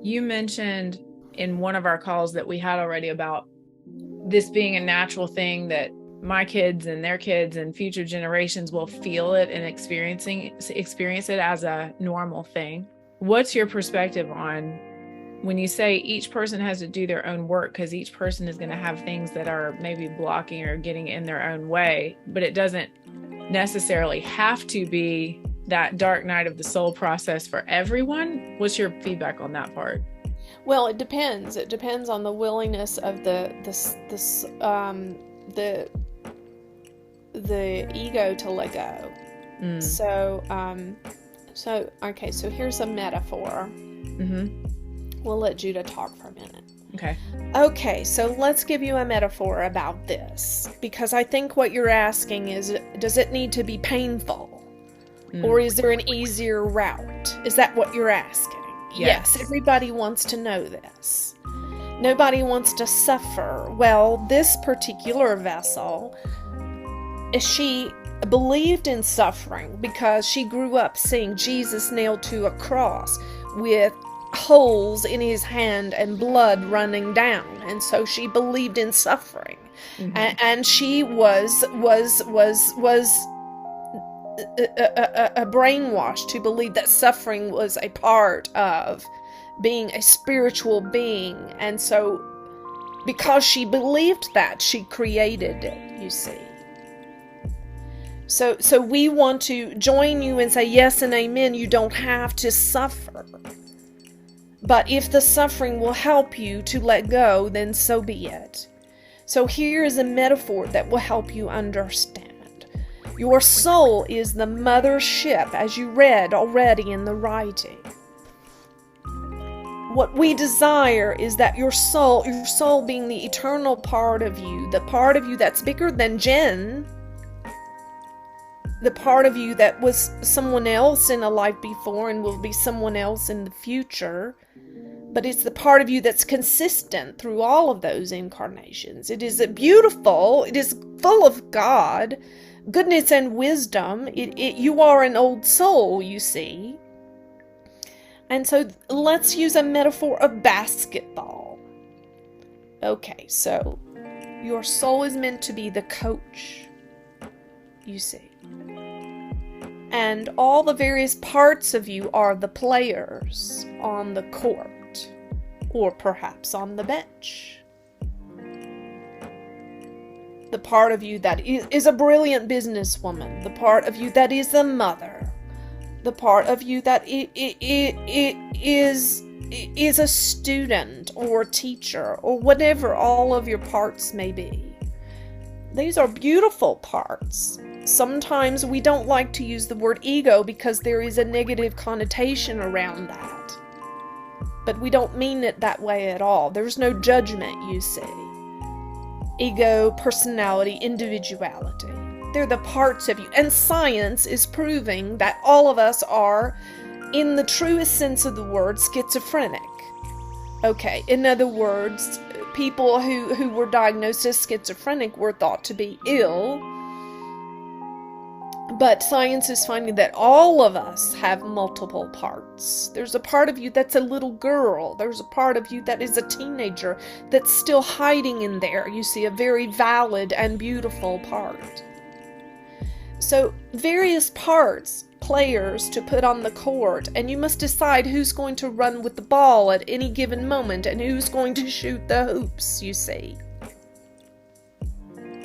You mentioned in one of our calls that we had already about this being a natural thing that my kids and their kids and future generations will feel it and experience it as a normal thing. What's your perspective on when you say each person has to do their own work, because each person is going to have things that are maybe blocking or getting in their own way, but it doesn't necessarily have to be that dark night of the soul process for everyone? What's your feedback on that part? Well, it depends. It depends on the willingness of the ego to let go. Mm. So here's a metaphor. Mm-hmm. We'll let Judah talk for a minute. Okay. Okay, so let's give you a metaphor about this, because I think what you're asking is, does it need to be painful? Or is there an easier route? Is that what you're asking? Yes, everybody wants to know this. Nobody wants to suffer. Well, this particular vessel, she believed in suffering because she grew up seeing Jesus nailed to a cross with holes in his hand and blood running down, and so she believed in suffering. And she was a brainwashed to believe that suffering was a part of being a spiritual being, and so because she believed that, she created it, you see. So we want to join you and say yes and amen, you don't have to suffer. But if the suffering will help you to let go, then so be it. So here is a metaphor that will help you understand. Your soul is the mothership, as you read already in the writing. What we desire is that your soul being the eternal part of you, the part of you that's bigger than Jen, the part of you that was someone else in a life before and will be someone else in the future, but it's the part of you that's consistent through all of those incarnations. It is beautiful. It is full of God, goodness and wisdom. You are an old soul, you see. And so let's use a metaphor of basketball. Okay, so your soul is meant to be the coach, you see. And all the various parts of you are the players on the court, or perhaps on the bench. The part of you that is a brilliant businesswoman, the part of you that is a mother, the part of you that is a student or teacher or whatever all of your parts may be. These are beautiful parts. Sometimes we don't like to use the word ego because there is a negative connotation around that. But we don't mean it that way at all. There's no judgment, you see. Ego, personality, individuality. They're the parts of you. And science is proving that all of us are, in the truest sense of the word, schizophrenic. Okay, in other words, people who were diagnosed as schizophrenic were thought to be ill. But science is finding that all of us have multiple parts. There's a part of you that's a little girl. There's a part of you that is a teenager that's still hiding in there. You see, a very valid and beautiful part. So, various parts, players to put on the court, and you must decide who's going to run with the ball at any given moment and who's going to shoot the hoops, you see.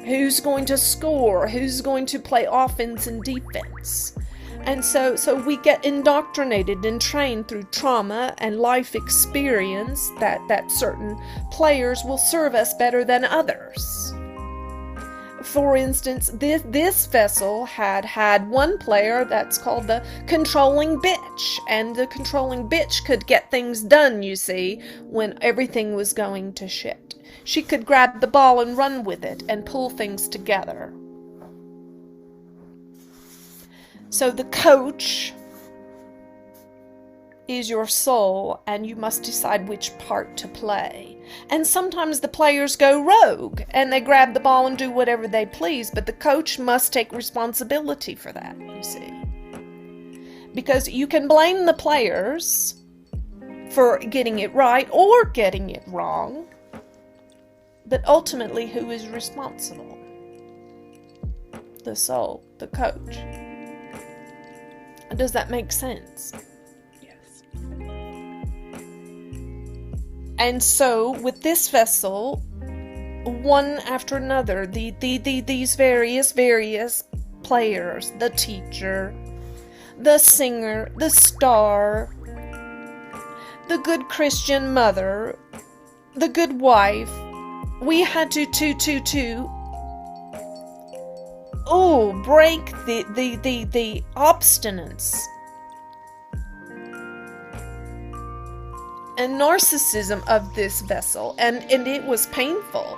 Who's going to score, who's going to play offense and defense. And so we get indoctrinated and trained through trauma and life experience that certain players will serve us better than others. For instance, this vessel had one player that's called the controlling bitch, and the controlling bitch could get things done, you see, when everything was going to shit. She could grab the ball and run with it and pull things together. So the coach is your soul, and you must decide which part to play. And sometimes the players go rogue, and they grab the ball and do whatever they please, but the coach must take responsibility for that, you see. Because you can blame the players for getting it right or getting it wrong. But ultimately, who is responsible? The soul, the coach. Does that make sense? Yes. And so, with this vessel, one after another, these various players, the teacher, the singer, the star, the good Christian mother, the good wife, we had to break the obstinance and narcissism of this vessel, and it was painful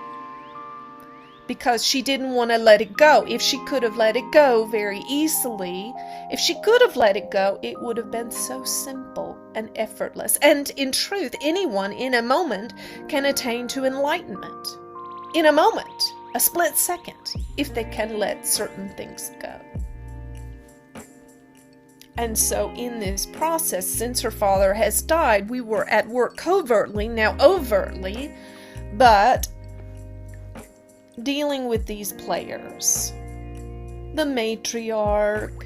because she didn't want to let it go. If she could have let it go very easily, if she could have let it go, it would have been so simple and effortless. And in truth, anyone in a moment can attain to enlightenment. In a moment, a split second, if they can let certain things go. And so in this process, since her father has died, we were at work covertly, now overtly, but dealing with these players. The matriarch,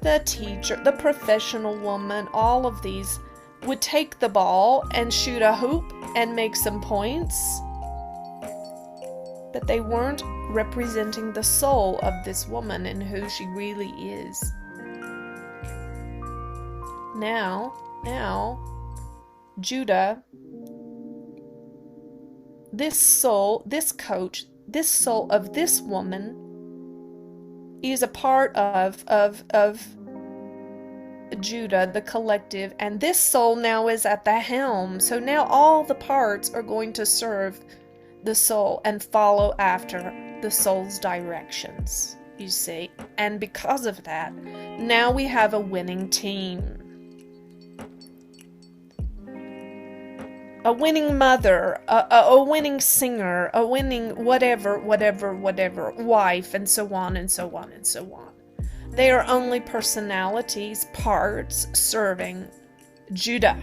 the teacher, the professional woman, all of these would take the ball and shoot a hoop and make some points, but they weren't representing the soul of this woman and who she really is. Now, Judah, this soul, this coach, this soul of this woman is a part of Judah, the collective, and this soul now is at the helm. So now all the parts are going to serve the soul and follow after the soul's directions, you see. And because of that, now we have a winning team. A winning mother, a winning singer, a winning whatever, wife, and so on and so on and so on. They are only personalities, parts, serving Judah.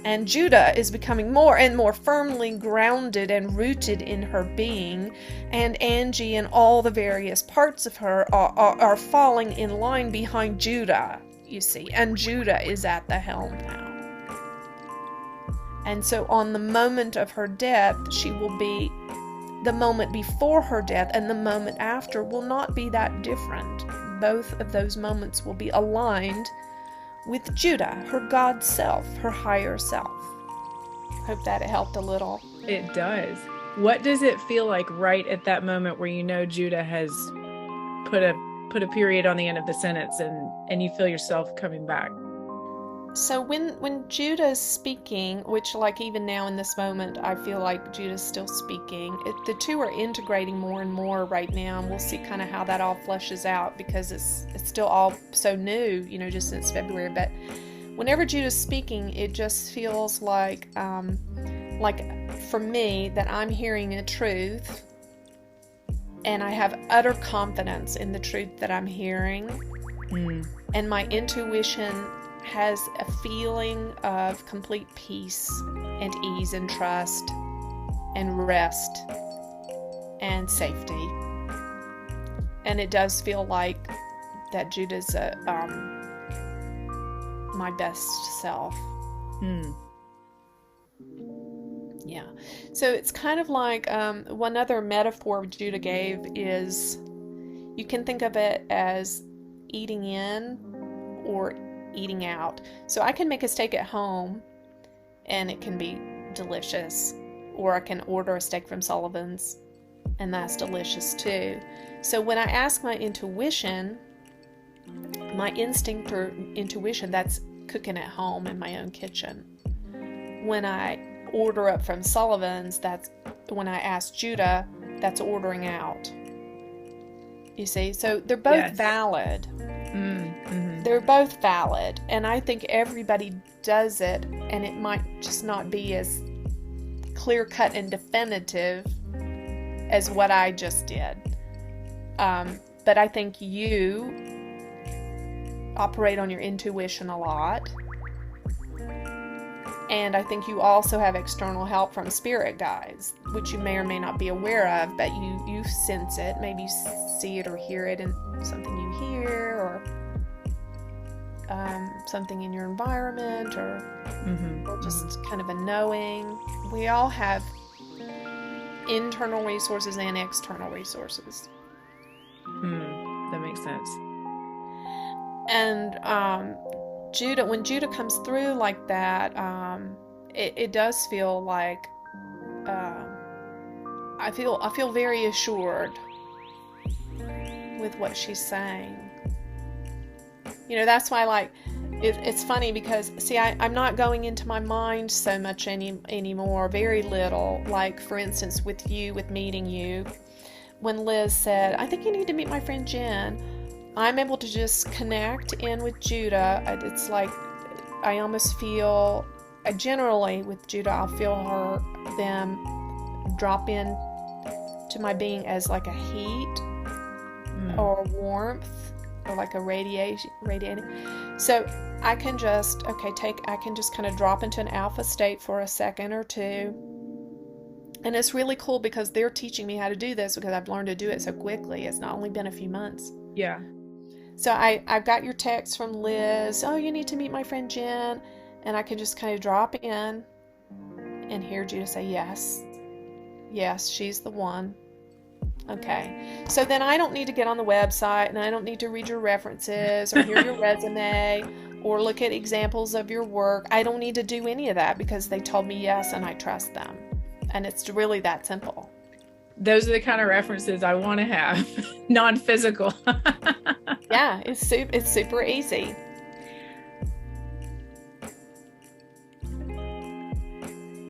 And Judah is becoming more and more firmly grounded and rooted in her being, and Angie and all the various parts of her are falling in line behind Judah, you see, and Judah is at the helm now. And so on the moment of her death, she will be, the moment before her death and the moment after will not be that different. Both of those moments will be aligned with Judah, her God self, her higher self. Hope that it helped a little. It does. What does it feel like right at that moment where you know Judah has put a period on the end of the sentence and you feel yourself coming back? So when Judah's speaking, which like even now in this moment, I feel like Judah's still speaking. The two are integrating more and more right now, and we'll see kind of how that all fleshes out because it's still all so new, just since February. But whenever Judah's speaking, it just feels like for me that I'm hearing a truth, and I have utter confidence in the truth that I'm hearing, and my intuition has a feeling of complete peace and ease and trust and rest and safety. And it does feel like that Judah's my best self. Yeah. So it's kind of like one other metaphor Judah gave is you can think of it as eating in or eating out. So I can make a steak at home and it can be delicious, or I can order a steak from Sullivan's and that's delicious too. So when I ask my intuition, my instinct or intuition, that's cooking at home in my own kitchen. When I order up from Sullivan's, that's when I ask Judah, that's ordering out. You see, so they're both valid. They're both valid, and I think everybody does it, and it might just not be as clear-cut and definitive as what I just did. But I think you operate on your intuition a lot, And I think you also have external help from spirit guides, which you may or may not be aware of, but you sense it. Maybe you see it or hear it in something you hear, or something in your environment, or just kind of a knowing. We all have internal resources and external resources. That makes sense. And when Judah comes through like that, it does feel like I feel very assured with what she's saying. That's why, it's funny because, see, I'm not going into my mind so much anymore, very little. Like, for instance, with meeting you, when Liz said, I think you need to meet my friend Jen, I'm able to just connect in with Judah. It's like I almost feel, generally with Judah, I'll feel them drop in to my being as like a heat or warmth, or like a radiating. So I can just, I can just kind of drop into an alpha state for a second or two. And it's really cool because they're teaching me how to do this, because I've learned to do it so quickly. It's not only been a few months. Yeah. So I've got your text from Liz. Oh, you need to meet my friend Jen. And I can just kind of drop in and hear Judah say, yes. Yes, she's the one. Okay. So then I don't need to get on the website, and I don't need to read your references or hear your resume or look at examples of your work. I don't need to do any of that because they told me yes and I trust them. And it's really that simple. Those are the kind of references I want to have, non-physical. Yeah, it's super easy.